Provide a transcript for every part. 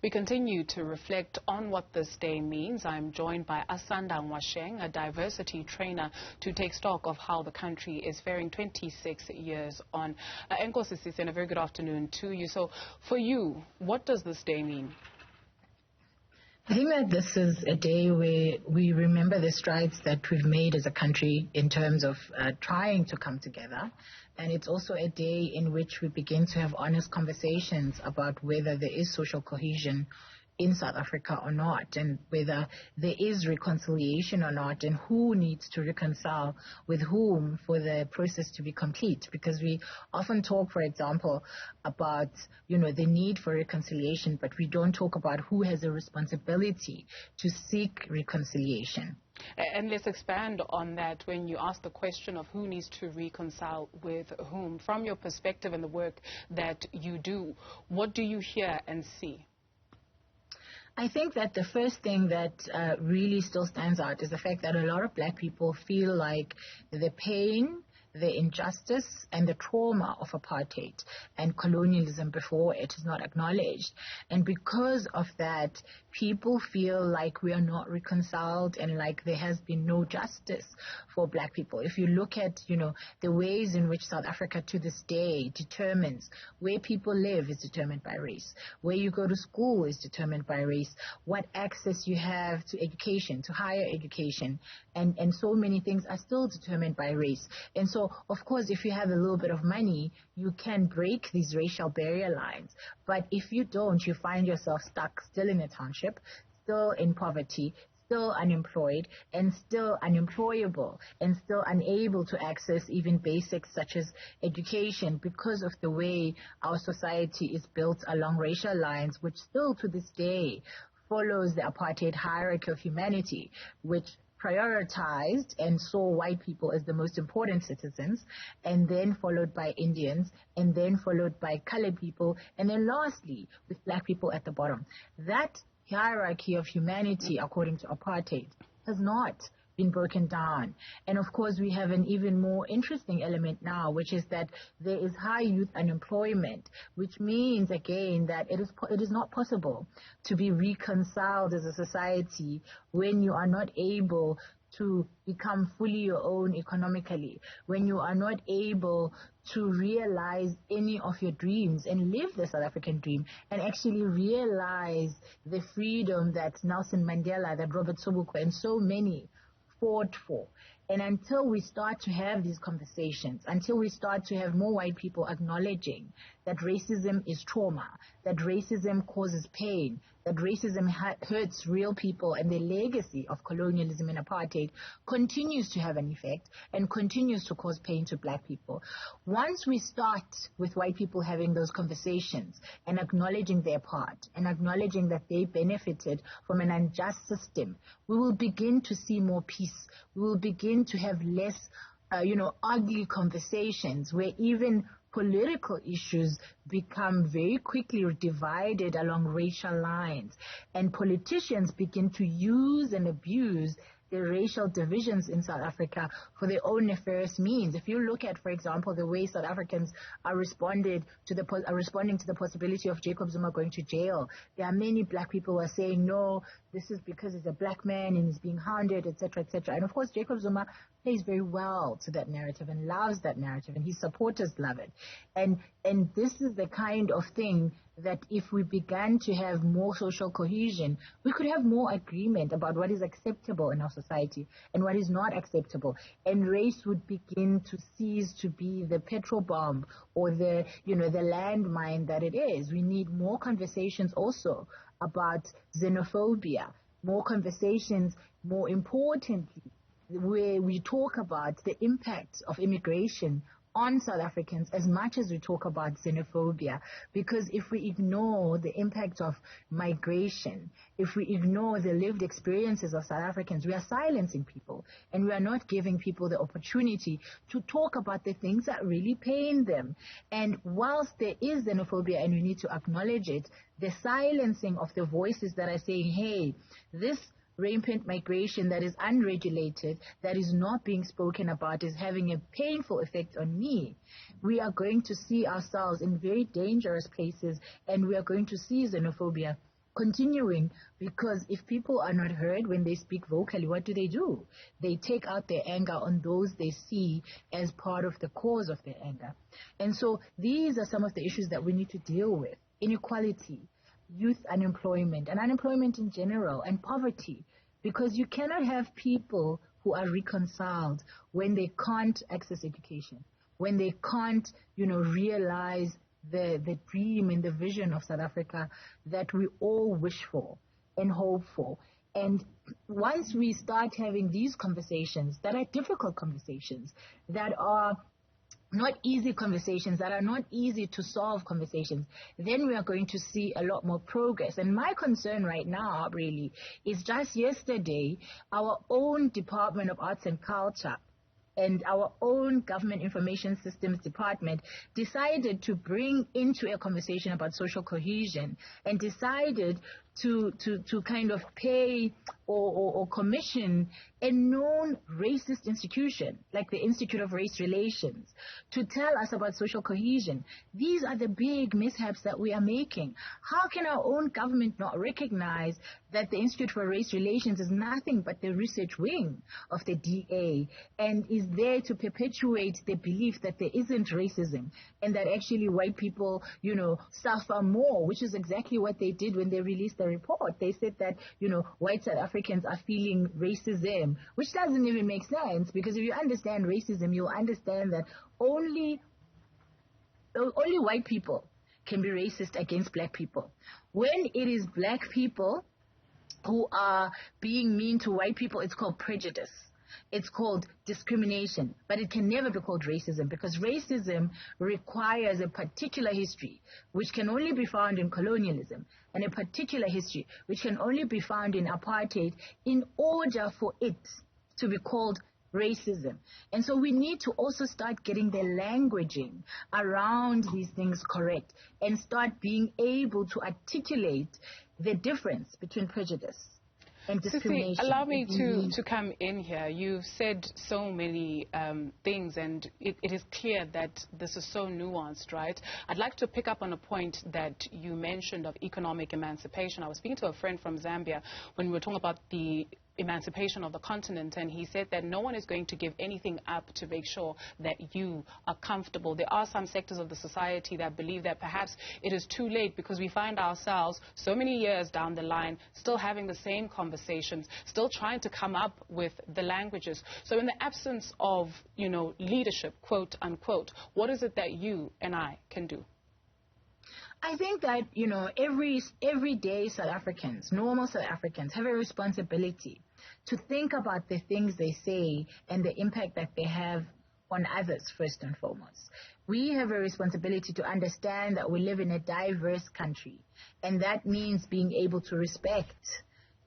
We continue to reflect on what this day means. I'm joined by Asanda Ngoasheng, a diversity trainer, to take stock of how the country is faring 26 years on. Enkosi Sisi, and a very good afternoon to you. So for you, what does this day mean? I think that this is a day where we remember the strides that we've made as a country in terms of trying to come together. And it's also a day in which we begin to have honest conversations about whether there is social cohesion in South Africa or not, and whether there is reconciliation or not, and who needs to reconcile with whom for the process to be complete. Because we often talk, for example, about, the need for reconciliation, but we don't talk about who has a responsibility to seek reconciliation. And let's expand on that when you ask the question of who needs to reconcile with whom. From your perspective and the work that you do, what do you hear and see? I think that the first thing that really still stands out is the fact that a lot of black people feel like the pain, the injustice, and the trauma of apartheid and colonialism before it is not acknowledged. And because of that, people feel like we are not reconciled and like there has been no justice for black people. If you look at, the ways in which South Africa to this day determines where people live is determined by race. Where you go to school is determined by race. What access you have to education, to higher education, and so many things are still determined by race. And so, of course, if you have a little bit of money, you can break these racial barrier lines. But if you don't, you find yourself stuck still in a township, still in poverty, still unemployed, and still unemployable, and still unable to access even basics such as education because of the way our society is built along racial lines, which still to this day follows the apartheid hierarchy of humanity, which prioritized and saw white people as the most important citizens, and then followed by Indians, and then followed by colored people, and then lastly with black people at the bottom. That hierarchy of humanity, according to apartheid, has not been broken down. And of course, we have an even more interesting element now, which is that there is high youth unemployment, which means again that it is not possible to be reconciled as a society when you are not able to become fully your own economically, when you are not able to realize any of your dreams and live the South African dream and actually realize the freedom that Nelson Mandela, that Robert Sobukwe, and so many fought for. And until we start to have these conversations, until we start to have more white people acknowledging that racism is trauma, that racism causes pain, that racism hurts real people, and the legacy of colonialism and apartheid continues to have an effect and continues to cause pain to black people. Once we start with white people having those conversations and acknowledging their part and acknowledging that they benefited from an unjust system, we will begin to see more peace. We will begin to have less, ugly conversations where even political issues become very quickly divided along racial lines, and politicians begin to use and abuse the racial divisions in South Africa for their own nefarious means. If you look at, for example, the way South Africans are responding to the possibility of Jacob Zuma going to jail, there are many black people who are saying, no, this is because he's a black man and he's being hounded, etc., etc. And of course, Jacob Zuma plays very well to that narrative and loves that narrative, and his supporters love it. And this is the kind of thing that if we began to have more social cohesion, we could have more agreement about what is acceptable in our society and what is not acceptable. And race would begin to cease to be the petrol bomb or the landmine that it is. We need more conversations also about xenophobia, more conversations, more importantly, where we talk about the impact of immigration on South Africans as much as we talk about xenophobia. Because if we ignore the impact of migration, if we ignore the lived experiences of South Africans, we are silencing people, and we are not giving people the opportunity to talk about the things that really pain them. And whilst there is xenophobia and we need to acknowledge it, the silencing of the voices that are saying, hey, this rampant migration that is unregulated, that is not being spoken about, is having a painful effect on me. We are going to see ourselves in very dangerous places, and we are going to see xenophobia continuing, because if people are not heard when they speak vocally, what do? They take out their anger on those they see as part of the cause of their anger. And so these are some of the issues that we need to deal with. Inequality, youth unemployment, and unemployment in general, and poverty. Because you cannot have people who are reconciled when they can't access education, when they can't, realize the dream and the vision of South Africa that we all wish for and hope for. And once we start having these conversations that are difficult conversations, that are not easy conversations, that are not easy to solve conversations, then we are going to see a lot more progress. And my concern right now, really, is just yesterday, our own Department of Arts and Culture and our own Government Information Systems Department decided to bring into a conversation about social cohesion and decided to kind of pay or commission a known racist institution, like the Institute of Race Relations, to tell us about social cohesion. These are the big mishaps that we are making. How can our own government not recognize that the Institute for Race Relations is nothing but the research wing of the DA and is there to perpetuate the belief that there isn't racism and that actually white people, suffer more, which is exactly what they did when they released the report. They said that, white South Africans are feeling racism, which doesn't even make sense, because if you understand racism, you'll understand that only white people can be racist against black people. When it is black people who are being mean to white people, it's called prejudice. It's called discrimination, but it can never be called racism, because racism requires a particular history which can only be found in colonialism, and a particular history which can only be found in apartheid, in order for it to be called racism. And so we need to also start getting the languaging around these things correct and start being able to articulate the difference between prejudice and discrimination. Sissy, allow me to come in here. You've said so many things, and it is clear that this is so nuanced, right? I'd like to pick up on a point that you mentioned of economic emancipation. I was speaking to a friend from Zambia when we were talking about the emancipation of the continent, and he said that no one is going to give anything up to make sure that you are comfortable. There are some sectors of the society that believe that perhaps it is too late, because we find ourselves so many years down the line still having the same conversations, still trying to come up with the languages. So in the absence of, leadership, quote unquote, what is it that you and I can do? I think that, everyday South Africans, normal South Africans, have a responsibility to think about the things they say and the impact that they have on others, first and foremost. We have a responsibility to understand that we live in a diverse country, and that means being able to respect.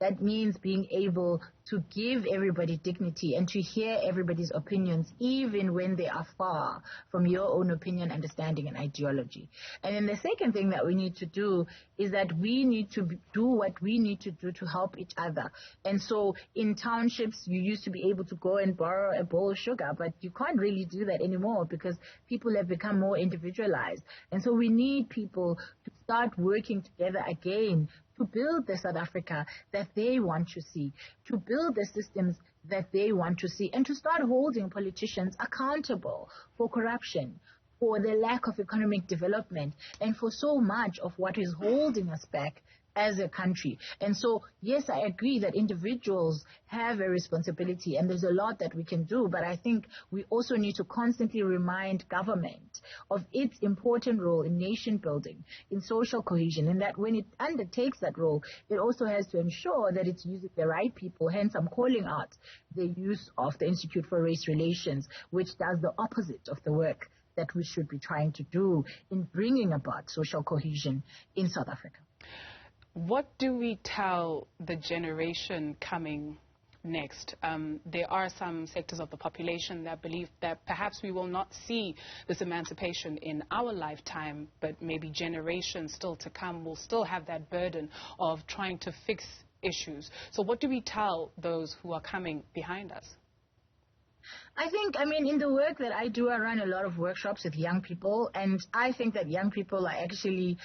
That means being able to give everybody dignity and to hear everybody's opinions, even when they are far from your own opinion, understanding, and ideology. And then the second thing that we need to do is that we need to do what we need to do to help each other. And so in townships, you used to be able to go and borrow a bowl of sugar, but you can't really do that anymore because people have become more individualized. And so we need people to start working together again to build the South Africa that they want to see, to build the systems that they want to see, and to start holding politicians accountable for corruption, for the lack of economic development, and for so much of what is holding us back as a country. And so, yes, I agree that individuals have a responsibility and there's a lot that we can do, but I think we also need to constantly remind government of its important role in nation building, in social cohesion, and that when it undertakes that role, it also has to ensure that it's using the right people. Hence, I'm calling out the use of the Institute for Race Relations, which does the opposite of the work that we should be trying to do in bringing about social cohesion in South Africa. What do we tell the generation coming next? There are some sectors of the population that believe that perhaps we will not see this emancipation in our lifetime, but maybe generations still to come will still have that burden of trying to fix issues. So what do we tell those who are coming behind us? I mean, in the work that I do, I run a lot of workshops with young people, and I think that young people are actually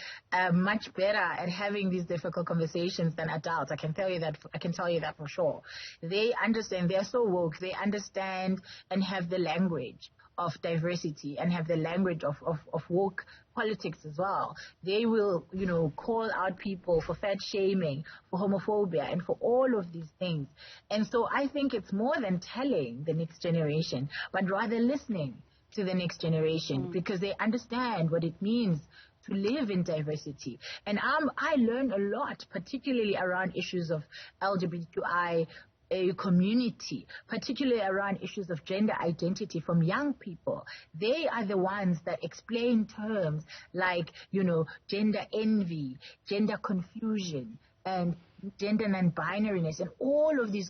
much better at having these difficult conversations than adults. I can tell you that for sure. They understand. They're so woke. They understand and have the language of diversity and have the language of woke politics as well. They will, call out people for fat shaming, for homophobia, and for all of these things. And so I think it's more than telling the next generation, but rather listening to the next generation because they understand what it means to live in diversity. And I learn a lot, particularly around issues of LGBTQI community, particularly around issues of gender identity from young people. They are the ones that explain terms like, gender envy, gender confusion, and gender non-binariness, and all of these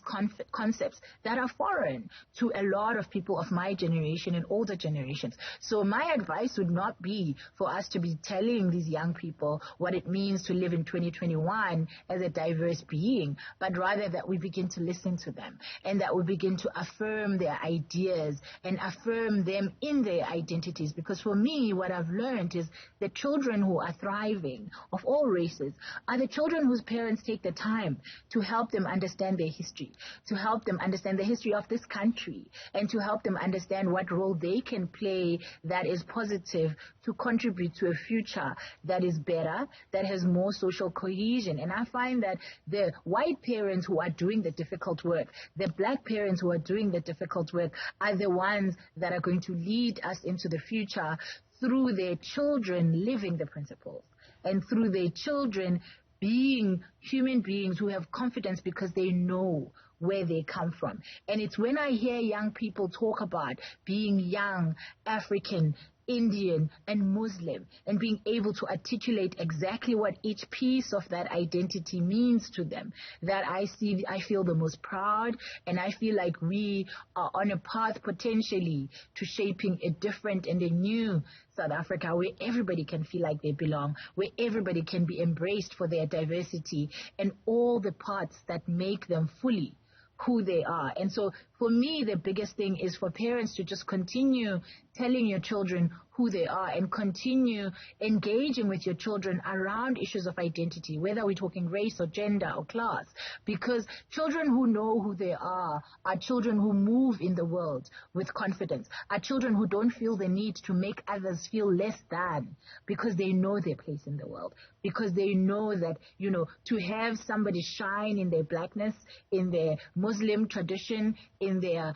concepts that are foreign to a lot of people of my generation and older generations. So my advice would not be for us to be telling these young people what it means to live in 2021 as a diverse being, but rather that we begin to listen to them and that we begin to affirm their ideas and affirm them in their identities. Because for me, what I've learned is the children who are thriving of all races are the children whose parents take the time to help them understand their history, to help them understand the history of this country, and to help them understand what role they can play that is positive to contribute to a future that is better, that has more social cohesion. And I find that the white parents who are doing the difficult work, the black parents who are doing the difficult work, are the ones that are going to lead us into the future through their children living the principles and through their children being human beings who have confidence because they know where they come from. And it's when I hear young people talk about being young, African, Indian, and Muslim, and being able to articulate exactly what each piece of that identity means to them, that I feel the most proud, and I feel like we are on a path potentially to shaping a different and a new South Africa where everybody can feel like they belong, where everybody can be embraced for their diversity and all the parts that make them fully who they are. And so for me, the biggest thing is for parents to just continue telling your children who they are and continue engaging with your children around issues of identity, whether we're talking race or gender or class, because children who know who they are children who move in the world with confidence, are children who don't feel the need to make others feel less than because they know their place in the world, because they know that, to have somebody shine in their blackness, in their Muslim tradition, in their,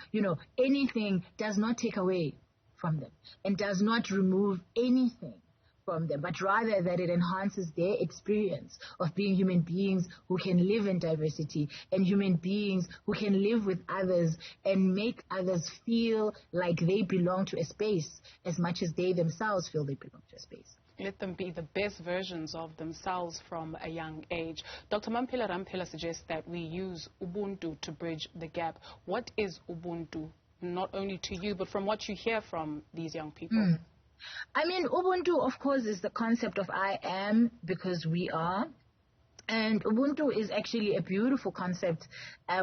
anything does not take away from them and does not remove anything from them, but rather that it enhances their experience of being human beings who can live in diversity and human beings who can live with others and make others feel like they belong to a space as much as they themselves feel they belong to a space. Let them be the best versions of themselves from a young age. Dr. Mamphela Ramphela suggests that we use Ubuntu to bridge the gap. What is Ubuntu? Not only to you, but from what you hear from these young people. I mean, Ubuntu, of course, is the concept of I am because we are. And Ubuntu is actually a beautiful concept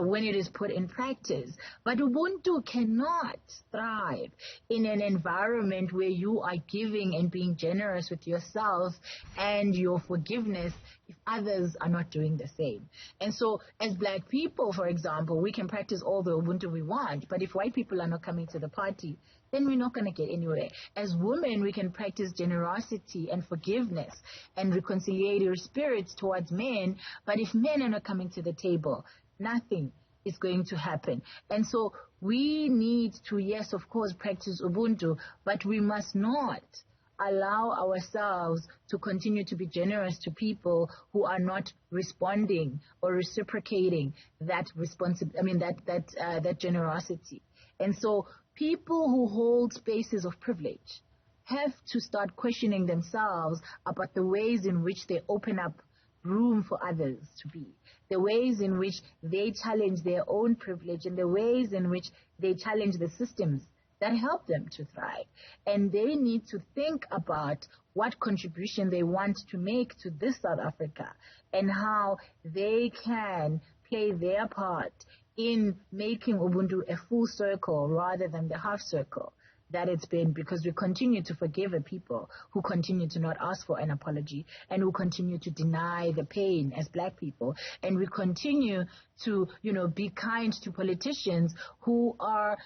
when it is put in practice. But Ubuntu cannot thrive in an environment where you are giving and being generous with yourself and your forgiveness if others are not doing the same. And so as black people, for example, we can practice all the Ubuntu we want, but if white people are not coming to the party, then we're not going to get anywhere. As women, we can practice generosity and forgiveness and reconciliatory spirits towards men, but if men are not coming to the table, nothing is going to happen. And so we need to, yes, of course, practice Ubuntu, but we must not allow ourselves to continue to be generous to people who are not responding or reciprocating that that generosity. And so people who hold spaces of privilege have to start questioning themselves about the ways in which they open up room for others to be, the ways in which they challenge their own privilege, and the ways in which they challenge the systems that help them to thrive. And they need to think about what contribution they want to make to this South Africa and how they can play their part in making Ubuntu a full circle rather than the half circle that it's been, because we continue to forgive the people who continue to not ask for an apology and who continue to deny the pain as black people. And we continue to, be kind to politicians who are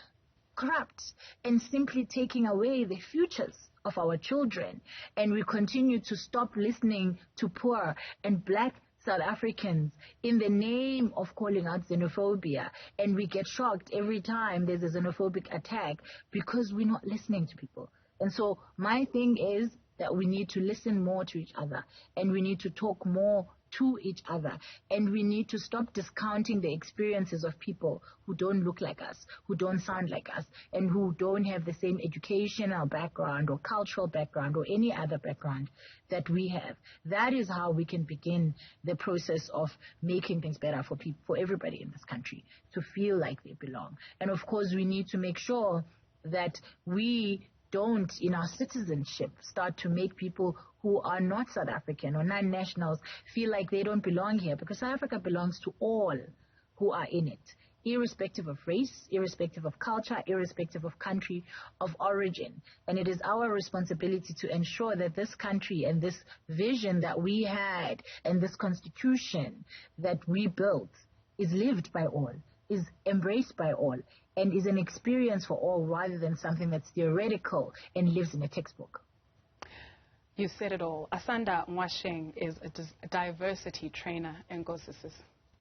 corrupt and simply taking away the futures of our children. And we continue to stop listening to poor and black South Africans in the name of calling out xenophobia, and we get shocked every time there's a xenophobic attack because we're not listening to people. And so my thing is that we need to listen more to each other, and we need to talk more to each other, and we need to stop discounting the experiences of people who don't look like us, who don't sound like us, and who don't have the same educational background or cultural background or any other background that we have. That is how we can begin the process of making things better for people, for everybody in this country, to feel like they belong. And of course, we need to make sure that we don't, in our citizenship, start to make people who are not South African or non-nationals feel like they don't belong here, because South Africa belongs to all who are in it, irrespective of race, irrespective of culture, irrespective of country of origin. And it is our responsibility to ensure that this country and this vision that we had and this constitution that we built is lived by all, is embraced by all, and is an experience for all rather than something that's theoretical and lives in a textbook. You said it all. Asanda Ngoasheng is a diversity trainer. Enkosi sis.